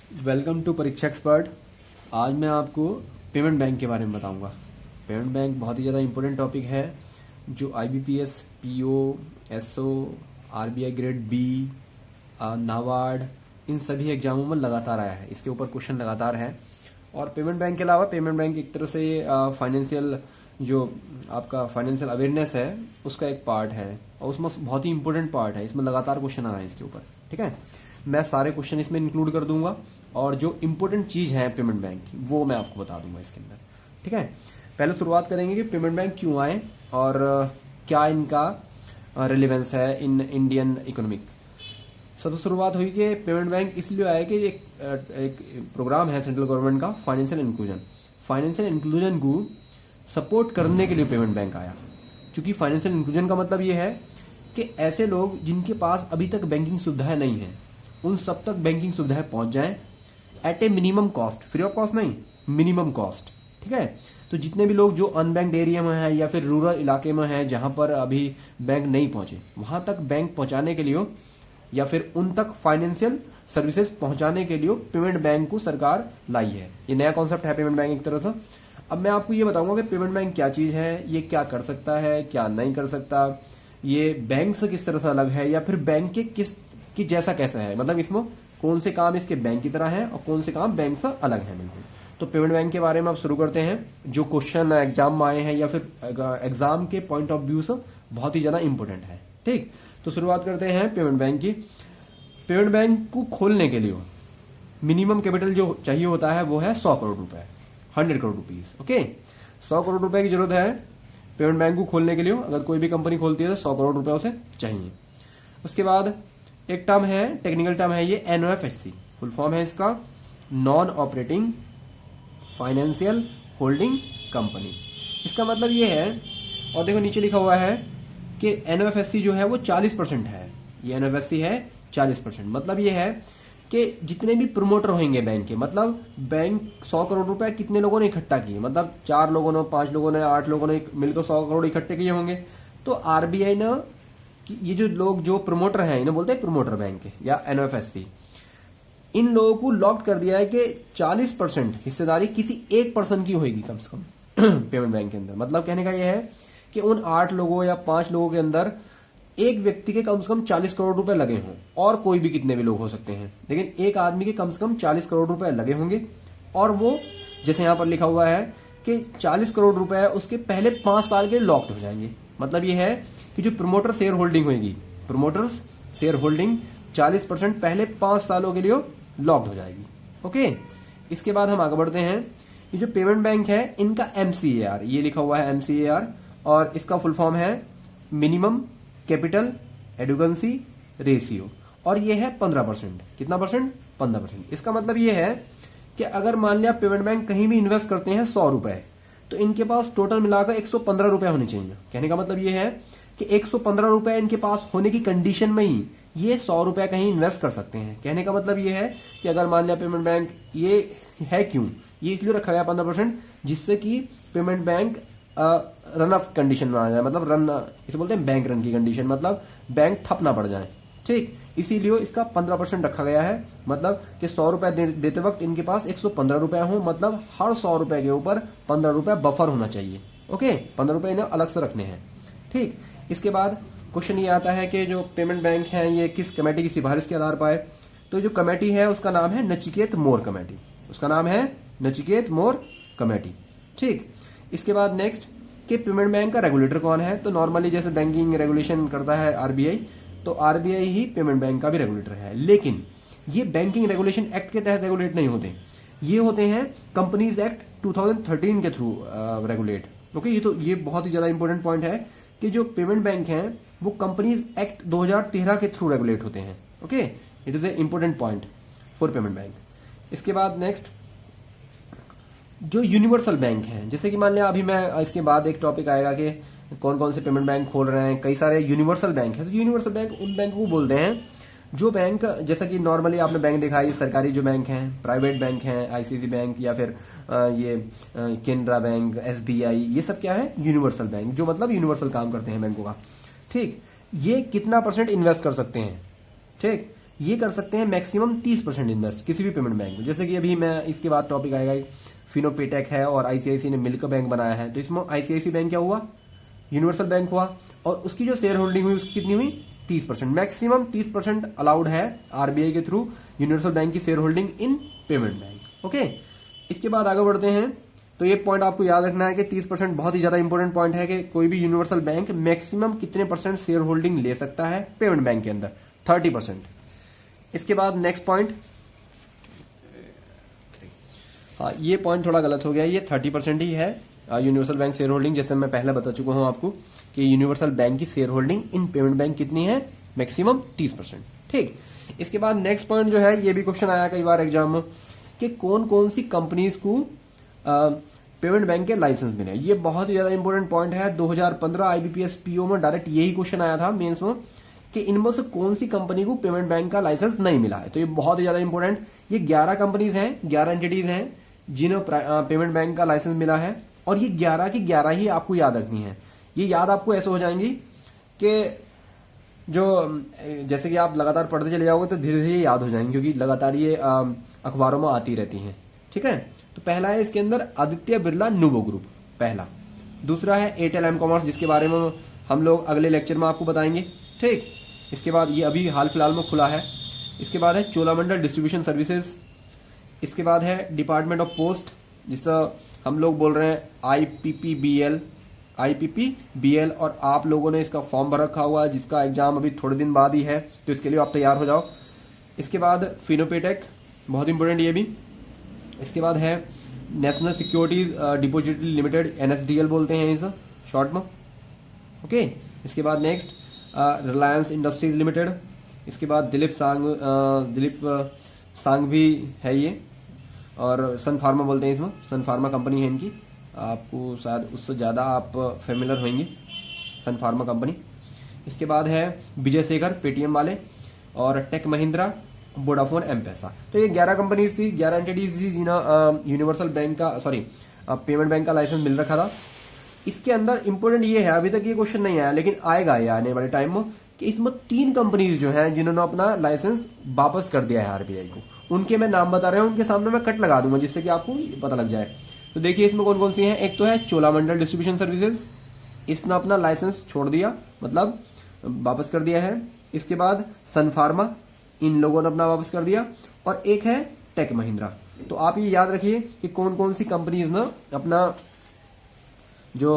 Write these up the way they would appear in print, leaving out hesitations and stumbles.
Welcome to परीक्षा expert. आज मैं आपको पेमेंट बैंक के बारे में बताऊंगा। पेमेंट बैंक बहुत ही ज़्यादा इंपॉर्टेंट टॉपिक है जो IBPS, PO, SO, RBI grade B, NABARD, इन सभी एग्जामों में लगातार आया है। इसके ऊपर क्वेश्चन लगातार है। और पेमेंट बैंक के अलावा पेमेंट बैंक एक तरह से फाइनेंशियल जो आपका फाइनेंशियल अवेयरनेस है उसका एक पार्ट है और उसमें बहुत ही इंपॉर्टेंट पार्ट है। इसमें लगातार क्वेश्चन आ रहे हैं इसके ऊपर। ठीक है, मैं सारे क्वेश्चन इसमें इंक्लूड कर दूंगा और जो इंपॉर्टेंट चीज है पेमेंट बैंक की वो मैं आपको बता दूंगा इसके अंदर। ठीक है, पहले शुरुआत करेंगे कि पेमेंट बैंक क्यों आए और क्या इनका रिलेवेंस है इन इंडियन इकोनॉमिक। सबसे शुरुआत हुई कि पेमेंट बैंक इसलिए आया कि एक प्रोग्राम है सेंट्रल गवर्नमेंट का फाइनेंशियल इंक्लूजन। फाइनेंशियल इंक्लूजन को सपोर्ट करने के लिए पेमेंट बैंक आया। क्योंकि फाइनेंशियल इंक्लूजन का मतलब ये है कि ऐसे लोग जिनके पास अभी तक बैंकिंग सुविधाएं नहीं है उन सब तक बैंकिंग सुविधाएं पहुंच जाएं at a minimum cost, free of cost नहीं, मिनिमम कॉस्ट। ठीक है, तो जितने भी लोग जो अनबैंक्ड एरिया में है या फिर रूरल इलाके में है जहां पर अभी बैंक नहीं पहुंचे वहां तक बैंक पहुंचाने के लिए या फिर उन तक फाइनेंशियल सर्विसेज पहुंचाने के लिए पेमेंट बैंक को सरकार लाई है। ये नया कॉन्सेप्ट है पेमेंट बैंक एक तरह से। अब मैं आपको ये बताऊंगा कि पेमेंट बैंक क्या चीज है, ये क्या कर सकता है, क्या नहीं कर सकता, ये बैंक से किस तरह से अलग है या फिर बैंक के किस की जैसा कैसा है, मतलब इसमें कौन से काम इसके बैंक की तरह है और कौन से काम बैंक से अलग है बिल्कुल। तो पेमेंट बैंक के बारे में आप शुरू करते हैं। जो क्वेश्चन एग्जाम में आए हैं या फिर एग्जाम के पॉइंट ऑफ व्यू से बहुत ही ज्यादा इंपॉर्टेंट है। ठीक, तो शुरुआत करते हैं पेमेंट बैंक की। पेमेंट बैंक को खोलने के लिए मिनिमम कैपिटल जो चाहिए होता है वो है 100 करोड़ रुपए, 100 करोड़ रुपीज। ओके, 100 करोड़ रुपए की जरूरत है पेमेंट बैंक को खोलने के लिए। अगर कोई भी कंपनी खोलती है तो 100 करोड़ रुपए उसे चाहिए। उसके बाद एक टर्म है, टेक्निकल टर्म है ये एनओएफएससी, फुल फॉर्म है इसका non operating financial holding company. इसका मतलब ये है, और देखो नीचे लिखा हुआ है कि एनओएफएससी जो है वो 40% है। ये एनओएफएससी है 40%। मतलब ये है कि जितने भी प्रमोटर होंगे बैंक के, मतलब बैंक 100 करोड़ रुपए कितने लोगों ने इकट्ठा किए, मतलब 4 लोगों ने, 5 लोगों ने, 8 लोगों ने मिलकर 100 करोड़ इकट्ठे किए होंगे। तो आरबीआई ने ये जो लोग जो प्रमोटर हैं इन्हें बोलते हैं प्रमोटर बैंक या एनओएफएससी, इन लोगों को लॉक कर दिया है कि 40% हिस्सेदारी किसी एक पर्सन की होगी कम से कम पेमेंट बैंक के अंदर। मतलब कहने का यह है कि उन 8 लोगों या 5 लोगों के अंदर एक व्यक्ति के कम से कम 40 करोड़ रुपए लगे हों, और कोई भी कितने भी लोग हो सकते हैं, लेकिन एक आदमी के कम से कम 40 करोड़ रुपए लगे होंगे। और वो जैसे यहां पर लिखा हुआ है कि 40 करोड़ रुपए उसके पहले 5 साल के लॉक्ड हो जाएंगे। मतलब ये है कि जो प्रमोटर शेयर होल्डिंग होगी, प्रमोटर्स शेयर होल्डिंग 40% पहले 5 सालों के लिए लॉक्ड हो जाएगी। ओके, इसके बाद हम आगे बढ़ते हैं। ये जो पेमेंट बैंक है इनका एमसीएआर, ये लिखा हुआ है एमसीएआर, और इसका फुल फॉर्म है मिनिमम कैपिटल एडुकेंसी रेशियो, और ये है 15%। कितना परसेंट? 15%। इसका मतलब ये है कि अगर मान लिया पेमेंट बैंक कहीं भी इन्वेस्ट करते हैं 100 रुपए, तो इनके पास टोटल मिलाकर 115 रुपए होने चाहिए। कहने का मतलब ये है कि 115 रुपए इनके पास होने की कंडीशन में ही ये 100 रुपए कहीं इन्वेस्ट कर सकते हैं। कहने का मतलब ये है कि अगर मान लिया पेमेंट बैंक, ये है क्यों, ये इसलिए रखा गया 15%, जिससे कि payment bank run of condition में आ जाए, मतलब रन, इसे बोलते हैं बैंक रन की कंडीशन, मतलब बैंक ठप ना पड़ जाए। ठीक, इसीलिए इसका 15% रखा गया है। मतलब कि 100 रुपए देते वक्त इनके पास 115 रुपए हो, मतलब हर 100 रुपए के ऊपर 15 रुपए बफर होना चाहिए। ओके, 15 रुपए इन्हें अलग से रखने हैं। ठीक, इसके बाद क्वेश्चन ये आता है कि जो पेमेंट बैंक है ये किस कमेटी की सिफारिश के आधार पर आए। तो जो कमेटी है उसका नाम है नचिकेत मोर कमेटी, उसका नाम है नचिकेत मोर कमेटी। ठीक, इसके बाद नेक्स्ट कि पेमेंट बैंक का रेगुलेटर कौन है। तो नॉर्मली जैसे बैंकिंग रेगुलेशन करता है आरबीआई, तो आरबीआई ही पेमेंट बैंक का भी रेगुलेटर है। लेकिन ये बैंकिंग रेगुलेशन एक्ट के तहत रेगुलेट नहीं होते, ये होते हैं कंपनीज एक्ट 2013 के थ्रू रेगुलेट। ओके, ये बहुत ही ज्यादा इंपॉर्टेंट पॉइंट है कि जो पेमेंट बैंक हैं वो कंपनीज एक्ट 2013 के थ्रू रेगुलेट होते हैं। Okay, it is a important point for payment bank. इसके बाद नेक्स्ट जो यूनिवर्सल बैंक हैं, जैसे कि मान लिया अभी मैं इसके बाद एक टॉपिक आएगा कि कौन कौन से पेमेंट बैंक खोल रहे हैं, कई सारे यूनिवर्सल बैंक हैं। तो यूनिवर्सल बैंक उन बैंक को बोलते हैं जो बैंक, जैसा कि नॉर्मली आपने बैंक देखा है, सरकारी जो बैंक हैं, प्राइवेट बैंक हैं, आईसीआईसी बैंक या फिर ये केनरा बैंक, एसबीआई, ये सब क्या है? यूनिवर्सल बैंक, जो मतलब यूनिवर्सल काम करते हैं बैंकों का। ठीक, ये कितना % इन्वेस्ट कर सकते हैं? ठीक, ये कर सकते हैं मैक्सिमम 30% इन्वेस्ट किसी भी पेमेंट बैंक में। जैसे कि अभी मैं इसके बाद टॉपिक आएगा, फिनो पेटेक है और आईसीआईसी ने मिलकर बैंक बनाया है, तो इसमें आईसीआईसी बैंक क्या हुआ, यूनिवर्सल बैंक हुआ, और उसकी जो शेयर होल्डिंग हुई उसकी कितनी हुई 30%। मैक्सिमम 30% अलाउड है आरबीआई के थ्रू यूनिवर्सल बैंक की share holding in payment bank. Okay, इसके बाद आगे बढ़ते हैं। तो ये पॉइंट आपको याद रखना है कि 30% बहुत ही ज्यादा इंपॉर्टेंट पॉइंट है कि कोई भी यूनिवर्सल बैंक मैक्सिमम कितने परसेंट शेयर होल्डिंग ले सकता है पेमेंट बैंक के अंदर, 30%। इसके बाद नेक्स्ट पॉइंट, हाँ ये पॉइंट थोड़ा गलत हो गया, ये 30% ही है यूनिवर्सल बैंक शेयर होल्डिंग। जैसे मैं पहले बता चुका हूं आपको कि यूनिवर्सल बैंक की share holding in payment bank कितनी है, मैक्सिमम 30%। ठीक, इसके बाद नेक्स्ट पॉइंट जो है, ये भी क्वेश्चन आया कई बार एग्जाम में कि कौन कौन सी कंपनीज को पेमेंट बैंक के लाइसेंस मिले। ये बहुत ही ज्यादा इंपॉर्टेंट पॉइंट है। 2015 आईबीपीएस पीओ में डायरेक्ट यही क्वेश्चन आया था मेंस में कि इनमें से कौन सी कंपनी को पेमेंट बैंक का लाइसेंस नहीं मिला है। तो ये बहुत ही ज्यादा इंपॉर्टेंट, ये 11 कंपनीज हैं, 11 एंटिटीज हैं जिन्हें पेमेंट बैंक का लाइसेंस मिला है, और ये 11 की 11 ही आपको याद रखनी है। ये याद आपको ऐसे हो जाएंगी कि जो जैसे कि आप लगातार पढ़ते चले जाओगे तो धीरे धीरे याद हो जाएंगे, क्योंकि लगातार ये अखबारों में आती रहती हैं। ठीक है, तो पहला है इसके अंदर आदित्य बिरला नुवो ग्रुप, पहला। दूसरा है एयरटेल एम कॉमर्स, जिसके बारे में हम लोग अगले लेक्चर में आपको बताएंगे। ठीक, इसके बाद ये अभी हाल फिलहाल में खुला है। इसके बाद है चोलामंडल डिस्ट्रीब्यूशन सर्विसेज। इसके बाद है डिपार्टमेंट ऑफ पोस्ट, जिसका हम लोग बोल रहे हैं आईपीपीबीएल, और आप लोगों ने इसका फॉर्म भर रखा हुआ है, जिसका एग्जाम अभी थोड़े दिन बाद ही है, तो इसके लिए आप तैयार हो जाओ। इसके बाद फिनोपेटेक, बहुत इंपॉर्टेंट ये भी। इसके बाद है national securities depository limited, NSDL बोलते हैं इस शॉर्ट में। ओके, इसके बाद नेक्स्ट रिलायंस इंडस्ट्रीज लिमिटेड। इसके बाद दिलीप सांघवी है ये, और सन फार्मा बोलते हैं इसमें, सन फार्मा कंपनी है इनकी, आपको शायद उससे ज़्यादा आप फेमिलर होंगे, सन फार्मा कंपनी। इसके बाद है विजय शेखर पेटीएम वाले, और टेक महिंद्रा, वोडाफोन, एम पैसा। तो ये 11 कंपनीज थी, 11 एंटिटीज थी जिन्हें यूनिवर्सल बैंक का पेमेंट बैंक का लाइसेंस मिल रखा था। इसके अंदर इंपॉर्टेंट ये है, अभी तक ये क्वेश्चन नहीं आया लेकिन आएगा ये आने वाले टाइम में, कि इसमें 3 कंपनीज जो हैं जिन्होंने अपना लाइसेंस वापस कर दिया है आरबीआई को। उनके मैं नाम बता रहा हूं, उनके सामने मैं कट लगा दूंगा जिससे कि आपको पता लग जाए। तो देखिए इसमें कौन कौन सी हैं। एक तो है चोलामंडल डिस्ट्रीब्यूशन सर्विसेज, इसने अपना लाइसेंस छोड़ दिया, मतलब वापस कर दिया है। इसके बाद सन फार्मा, इन लोगों ने अपना वापस कर दिया। और एक है टेक महिंद्रा। तो आप ये याद रखिए कि कौन कौन सी कंपनीज ने अपना जो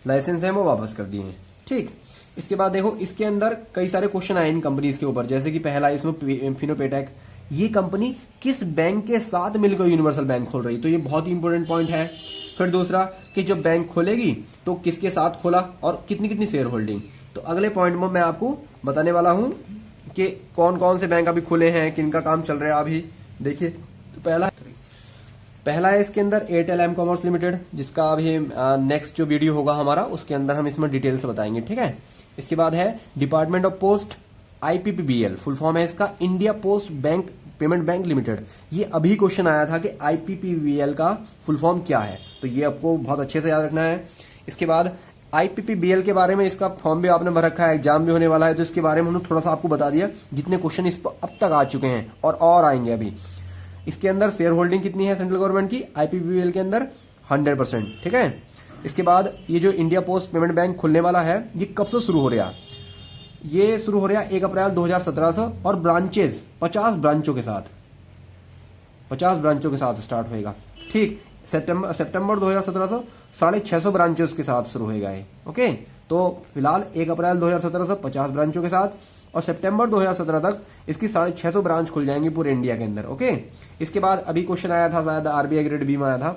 लाइसेंस है वो वापस कर दिए हैं। ठीक, इसके बाद देखो इसके अंदर कई सारे क्वेश्चन आए इन कंपनीज के ऊपर, जैसे कि पहला इसमें फिनोपेटेक, ये कंपनी किस बैंक के साथ मिलकर यूनिवर्सल बैंक खोल रही, तो ये बहुत ही इंपॉर्टेंट पॉइंट है। फिर दूसरा कि जब बैंक खोलेगी तो किसके साथ खोला और कितनी कितनी शेयर होल्डिंग। तो अगले पॉइंट में मैं आपको बताने वाला हूं कि कौन कौन से बैंक अभी खुले हैं, किनका काम चल रहा है अभी। देखिए, तो पहला है इसके अंदर एयरटेल एम कॉमर्स लिमिटेड, जिसका अभी नेक्स्ट जो वीडियो होगा हमारा उसके अंदर हम इसमें डिटेल से बताएंगे। ठीक है, इसके बाद है department of post, IPPBL, full form है इसका India post bank payment bank limited. ये अभी क्वेश्चन आया था कि आईपीपीबीएल का फुल फॉर्म क्या है, तो ये आपको बहुत अच्छे से याद रखना है। इसके बाद आईपीपीबीएल के बारे में इसका फॉर्म भी आपने भर रखा है, एग्जाम भी होने वाला है, तो इसके बारे में हमने थोड़ा सा आपको बता दिया जितने क्वेश्चन इस पर अब तक आ चुके हैं और आएंगे अभी। इसके अंदर शेयर होल्डिंग कितनी है सेंट्रल गवर्नमेंट की आईपीपीबीएल के अंदर, 100%। ठीक है, इसके बाद ये जो इंडिया पोस्ट पेमेंट बैंक खुलने वाला है ये कब से शुरू हो रहा है, ये शुरू हो रहा है 1 अप्रैल 2017 से, और ब्रांचेस 50 ब्रांचों के साथ, 50 ब्रांचों के साथ स्टार्ट होएगा। ठीक, सितंबर 2017 से 650 ब्रांचेस के साथ शुरू होएगा ये। ओके, तो फिलहाल 1 अप्रैल 2017 से 50 ब्रांचों के साथ, और सितंबर 2017 तक इसकी 650 ब्रांच खुल जाएंगी पूरे इंडिया के अंदर। ओके, इसके बाद अभी क्वेश्चन आया था शायद आरबीआई ग्रेड बी में आया था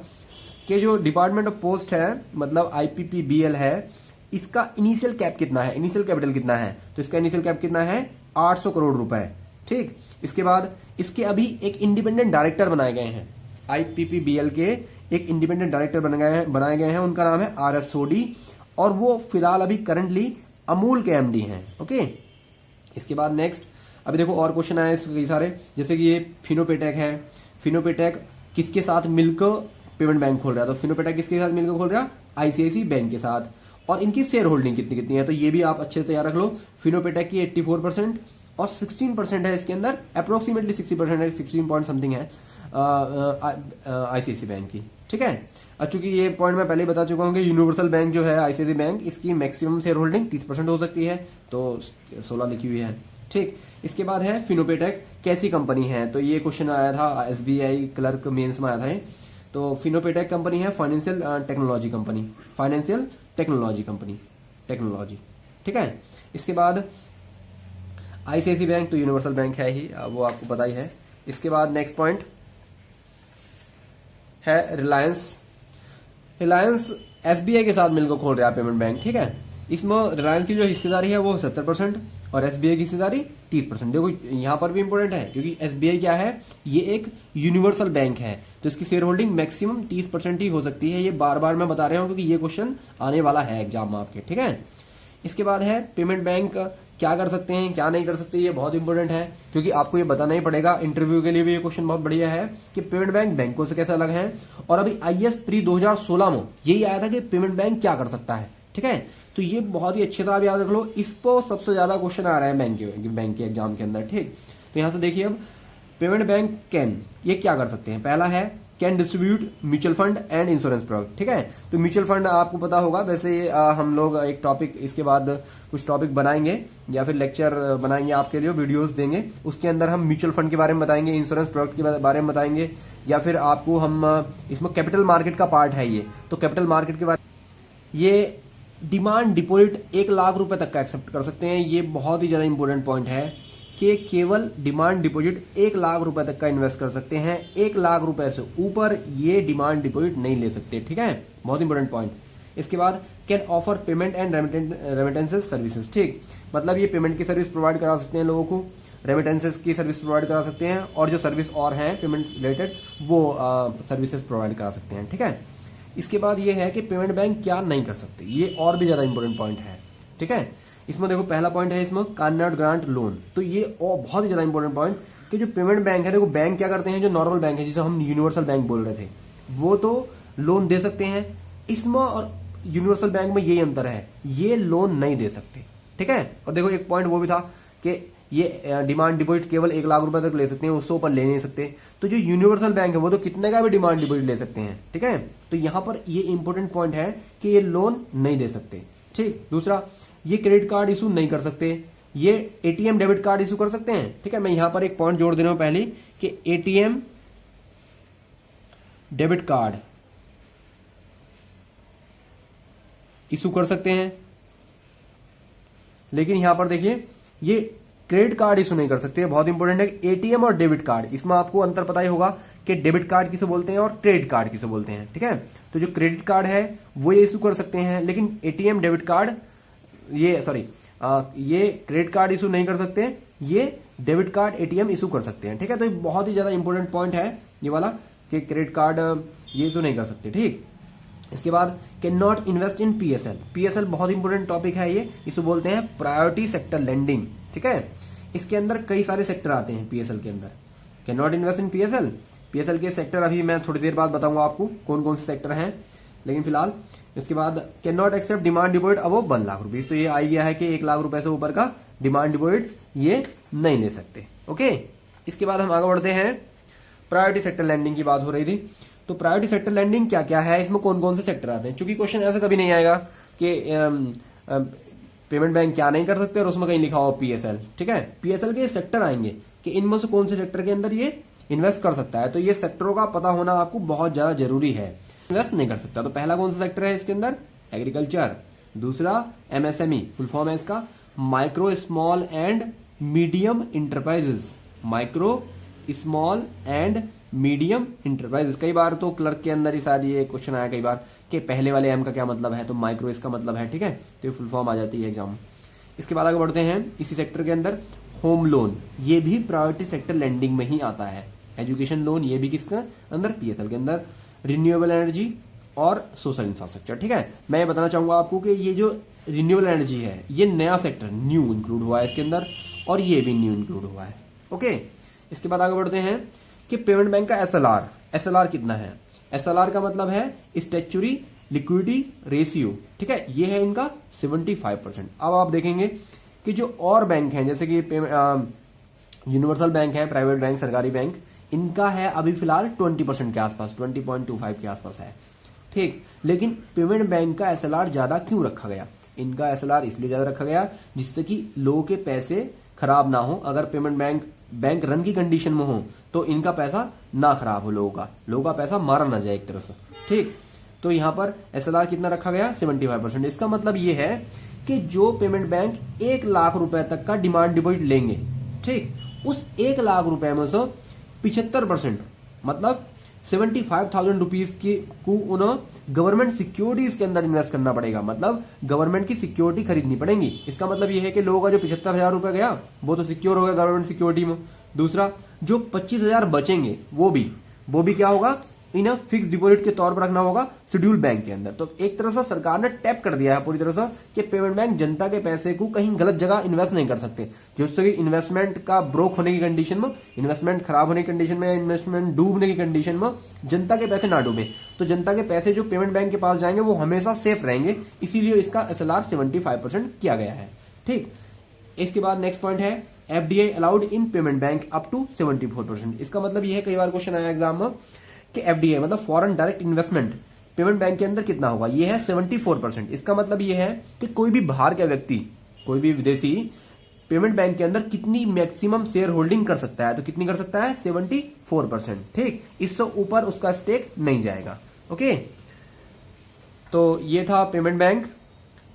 कि जो डिपार्टमेंट ऑफ पोस्ट है मतलब आईपीपीबीएल है, इसका इनिशियल कैप कितना है, इनिशियल कैपिटल कितना है, तो इसका इनिशियल कैप कितना है 800 करोड़ रुपए। ठीक, इसके बाद इसके अभी एक इंडिपेंडेंट डायरेक्टर बनाए गए हैं, आईपीपीबीएल के एक इंडिपेंडेंट डायरेक्टर बनाए गए हैं, उनका नाम है RSOD, और वो फिलहाल अभी करंटली अमूल के एमडी हैं। ओके, इसके बाद नेक्स्ट अभी देखो और क्वेश्चन आए कई सारे, जैसे कि ये फिनोपेटेक है, फिनोपेटेक किसके साथ मिलकर पेमेंट बैंक खोल रहा है, तो फिनोपेटेक किसके साथ मिलकर खोल रहा है आईसीआईसी बैंक के साथ, और इनकी शेयर होल्डिंग कितनी कितनी है, तो ये भी आप अच्छे से तैयार रख लो। फिनोपेटेक की 84%, और 16% है इसके अंदर, अप्रोक्सीमेटली 60% है, 16 पॉइंट समथिंग है आईसीआईसी बैंक की। ठीक है, चूंकि ये पॉइंट मैं पहले ही बता चुका हूं कि यूनिवर्सल बैंक जो है आईसीआईसी बैंक, इसकी मैक्सिमम शेयर होल्डिंग 30% हो सकती है, तो 16 लिखी हुई है। ठीक, इसके बाद है फिनोपेटेक, कैसी कंपनी है, तो ये क्वेश्चन आया था एसबीआई क्लर्क मेंस में आया था। तो फिनोपेटेक कंपनी है financial technology company, financial technology company, technology. ठीक है, इसके बाद आईसीआईसी बैंक तो यूनिवर्सल बैंक है ही, वो आपको पता ही है। इसके बाद नेक्स्ट पॉइंट है रिलायंस। रिलायंस एसबीआई के साथ मिलकर खोल रहा है पेमेंट बैंक। ठीक है, इसमें रिलायंस की जो हिस्सेदारी है वो 70% और एसबीआई की हिस्सेदारी 30%। देखो यहां पर भी इंपॉर्टेंट है, क्योंकि एसबीआई क्या है, ये एक यूनिवर्सल बैंक है, तो इसकी शेयर होल्डिंग मैक्सिमम 30% ही हो सकती है। ये बार बार मैं बता रहा हूं क्योंकि ये क्वेश्चन आने वाला है एग्जाम में आपके। ठीक है, इसके बाद है पेमेंट बैंक क्या कर सकते हैं क्या नहीं कर सकते, ये बहुत इंपॉर्टेंट है क्योंकि आपको ये बताना ही पड़ेगा। इंटरव्यू के लिए भी ये क्वेश्चन बहुत बढ़िया है कि पेमेंट बैंक बैंकों से कैसे अलग है। और अभी आईएएस प्री 2016 में यही आया था कि पेमेंट बैंक क्या कर सकता है। ठीक है, तो ये बहुत ही अच्छे से आप याद रख लो, इस पर सबसे ज्यादा क्वेश्चन आ रहा है बैंक के एग्जाम के अंदर। ठीक, तो यहां से देखिए अब पेमेंट बैंक कैन, ये क्या कर सकते हैं, पहला है can distribute mutual fund and insurance product. ठीक है, तो म्यूचुअल फंड आपको पता होगा, वैसे हम लोग एक टॉपिक इसके बाद कुछ टॉपिक बनाएंगे या फिर लेक्चर बनाएंगे आपके लिए, वीडियोस देंगे, उसके अंदर हम म्यूचुअल फंड के बारे में बताएंगे, इंश्योरेंस प्रोडक्ट के बारे में बताएंगे, या फिर आपको हम इसमें कैपिटल मार्केट का पार्ट है ये, तो कैपिटल मार्केट के बारे, ये डिमांड डिपॉजिट 1 लाख रुपए तक का एक्सेप्ट कर सकते हैं। ये बहुत ही ज्यादा इंपॉर्टेंट पॉइंट है कि केवल डिमांड डिपॉजिट 1 लाख रुपए तक का इन्वेस्ट कर सकते हैं, 1 लाख रुपए से ऊपर ये डिमांड डिपॉजिट नहीं ले सकते। ठीक है, बहुत इंपॉर्टेंट पॉइंट। इसके बाद can offer payment and remittances services. ठीक, मतलब ये पेमेंट की सर्विस प्रोवाइड करा सकते हैं लोगों को, रेमिटेंसेस की सर्विस प्रोवाइड करा सकते हैं, और जो सर्विस और हैं पेमेंट रिलेटेड वो सर्विसेज प्रोवाइड करा सकते हैं। ठीक है, इसके बाद ये है कि पेमेंट बैंक क्या नहीं कर सकते, ये और भी ज्यादा इंपॉर्टेंट पॉइंट है। ठीक है, इसमें देखो पहला पॉइंट है इसमें कैन नॉट ग्रांट लोन, तो ये और बहुत ही ज्यादा इंपॉर्टेंट पॉइंट कि जो पेमेंट बैंक है, देखो बैंक क्या करते हैं, जो नॉर्मल बैंक है जिसे हम यूनिवर्सल बैंक बोल रहे थे, वो तो लोन दे सकते हैं, इसमें और यूनिवर्सल बैंक में यही अंतर है, ये लोन नहीं दे सकते। ठीक है, और देखो एक पॉइंट वो भी था कि ये डिमांड डिपॉजिट केवल 1 लाख रुपए तक ले सकते हैं, उससे ऊपर ले नहीं सकते। तो जो यूनिवर्सल बैंक है वो तो कितने का भी डिमांड डिपॉजिट ले सकते हैं। ठीक है, तो यहां पर ये इंपॉर्टेंट पॉइंट है कि ये लोन नहीं दे सकते। ठीक, दूसरा ये क्रेडिट कार्ड इशू नहीं कर सकते, ये एटीएम डेबिट कार्ड इशू कर सकते हैं। ठीक है, मैं यहां पर एक पॉइंट जोड़ दे रहा हूं पहले कि एटीएम डेबिट कार्ड इशू कर सकते हैं, लेकिन यहां पर देखिए ये क्रेडिट कार्ड इशू नहीं कर सकते। बहुत इंपॉर्टेंट है एटीएम और डेबिट कार्ड, इसमें आपको अंतर पता ही होगा कि डेबिट कार्ड किसे बोलते हैं और क्रेडिट कार्ड किसे बोलते हैं। ठीक है, तो जो क्रेडिट कार्ड है वो ये इशू कर सकते हैं, लेकिन एटीएम डेबिट कार्ड ये क्रेडिट कार्ड इशू नहीं कर सकते, ये डेबिट कार्ड एटीएम इशू कर सकते हैं। ठीक है, तो ये बहुत ही ज्यादा इंपॉर्टेंट पॉइंट है ये वाला कि क्रेडिट कार्ड ये इशू नहीं कर सकते। ठीक, इसके बाद can not invest in PSL. PSL बहुत इंपॉर्टेंट टॉपिक है ये, इसे बोलते हैं प्रायोरिटी सेक्टर लेंडिंग। ठीक है, इसके अंदर कई सारे सेक्टर आते हैं पीएसएल के अंदर। Can not invest in PSL, PSL के सेक्टर अभी मैं थोड़ी देर बाद बताऊंगा आपको कौन कौन से सेक्टर हैं, लेकिन फिलहाल इसके बाद can not accept demand deposit above 1 lakh rupees, तो ये आ गया है कि 1 लाख रुपए से ऊपर का डिमांड डिपॉजिट ये नहीं ले सकते। ओके, इसके बाद हम आगे बढ़ते हैं, प्रायोरिटी सेक्टर लैंडिंग की बात हो रही थी, तो प्रायोरिटी सेक्टर लैंडिंग क्या क्या है, इसमें कौन कौन से सेक्टर आते हैं। चूंकि क्वेश्चन ऐसा कभी नहीं आएगा कि पेमेंट बैंक क्या नहीं कर सकते और उसमें कहीं लिखा हो पीएसएल। ठीक है, पीएसएल के सेक्टर आएंगे कि इनमें से कौन से सेक्टर के अंदर ये इन्वेस्ट कर सकता है, तो ये सेक्टरों का पता होना आपको बहुत ज्यादा जरूरी है। इन्वेस्ट नहीं कर सकता, तो पहला कौन सा सेक्टर है इसके अंदर, एग्रीकल्चर। दूसरा एमएसएमई, फुल फॉर्म है इसका micro small and medium enterprises, micro small and medium enterprises. कई बार तो क्लर्क के अंदर ही शायद ये क्वेश्चन आया कई बार कि पहले वाले एम का क्या मतलब है, तो माइक्रो इसका मतलब है। ठीक है, तो ये फुल फॉर्म आ जाती है एग्जाम। इसके बाद आगे बढ़ते हैं, इसी सेक्टर के अंदर होम लोन, ये भी प्रायोरिटी सेक्टर लैंडिंग में ही आता है। एजुकेशन लोन, ये भी किसका अंदर, पीएसएल के अंदर। रिन्यूएबल एनर्जी और सोशल इंफ्रास्ट्रक्चर। ठीक है, मैं ये बताना चाहूंगा आपको कि ये जो रिन्यूएबल एनर्जी है ये नया सेक्टर न्यू इंक्लूड हुआ है इसके अंदर, और ये भी न्यू इंक्लूड हुआ है। ओके, इसके बाद आगे बढ़ते हैं कि पेमेंट बैंक का एसएलआर, एसएलआर कितना है। एसएलआर का मतलब है स्टैट्यूटरी लिक्विडिटी रेशियो। ठीक है, ये है इनका 75%। अब आप देखेंगे कि जो और बैंक हैं जैसे कि यूनिवर्सल बैंक है, प्राइवेट बैंक, सरकारी बैंक, इनका है अभी फिलहाल 20% के आसपास, 20.25 के आसपास है। ठीक, लेकिन पेमेंट बैंक का एसएलआर ज्यादा क्यों रखा गया? इनका एसएलआर इसलिए ज्यादा रखा गया जिससे कि लोगों के पैसे खराब ना हो। अगर पेमेंट बैंक रन की कंडीशन में हो तो इनका पैसा ना खराब हो, लोगों का पैसा मारा ना जाए एक तरह से। ठीक, तो यहां पर एसएलआर कितना रखा गया? 75%। इसका मतलब ये है कि जो पेमेंट बैंक 1 लाख रुपए तक का डिमांड डिपॉजिट लेंगे, ठीक, उस 1 लाख रुपए में से 75% मतलब 75,000 रुपीज को उन्हें गवर्नमेंट सिक्योरिटीज के अंदर इन्वेस्ट करना पड़ेगा। मतलब गवर्नमेंट की सिक्योरिटी खरीदनी पड़ेगी। इसका मतलब यह है कि लोगों का जो 75,000 रुपए गया वो तो सिक्योर हो गया गवर्नमेंट सिक्योरिटी में। दूसरा, जो 25,000 बचेंगे वो भी क्या होगा? इन्हें फिक्स डिपॉजिट के तौर पर रखना होगा शेड्यूल बैंक के अंदर। तो एक तरह से सरकार ने टैप कर दिया है पूरी तरह से कि पेमेंट बैंक जनता के पैसे को कहीं गलत जगह इन्वेस्ट नहीं कर सकते, जिससे कि इन्वेस्टमेंट का ब्रोक होने की कंडीशन में, इन्वेस्टमेंट खराब होने की कंडीशन में, इन्वेस्टमेंट डूबने की कंडीशन में जनता के पैसे ना डूबे। तो जनता के पैसे जो पेमेंट बैंक के पास जाएंगे वो हमेशा सेफ रहेंगे, इसीलिए इसका एसएलआर 75% किया गया है। ठीक, इसके बाद नेक्स्ट पॉइंट है FDI allowed in payment bank up to 74%। इसका मतलब यह है, कई बार क्वेश्चन आया एग्जाम में कि एफडीआई मतलब foreign direct investment payment bank के अंदर कितना होगा? यह है 74%। इसका मतलब यह है कि कोई भी बाहर का व्यक्ति, कोई भी विदेशी पेमेंट बैंक के अंदर कितनी मैक्सिमम शेयर होल्डिंग कर सकता है? तो कितनी कर सकता है? 74%। ठीक, इससे ऊपर उसका स्टेक नहीं जाएगा। ओके, तो ये था पेमेंट बैंक।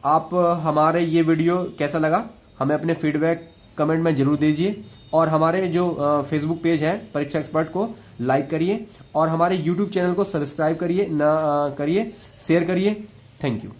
आप हमारे ये वीडियो कैसा लगा हमें अपने फीडबैक कमेंट में जरूर दीजिए, और हमारे जो फेसबुक पेज है परीक्षा एक्सपर्ट को लाइक करिए, और हमारे यूट्यूब चैनल को सब्सक्राइब करिए, शेयर करिए। Thank you.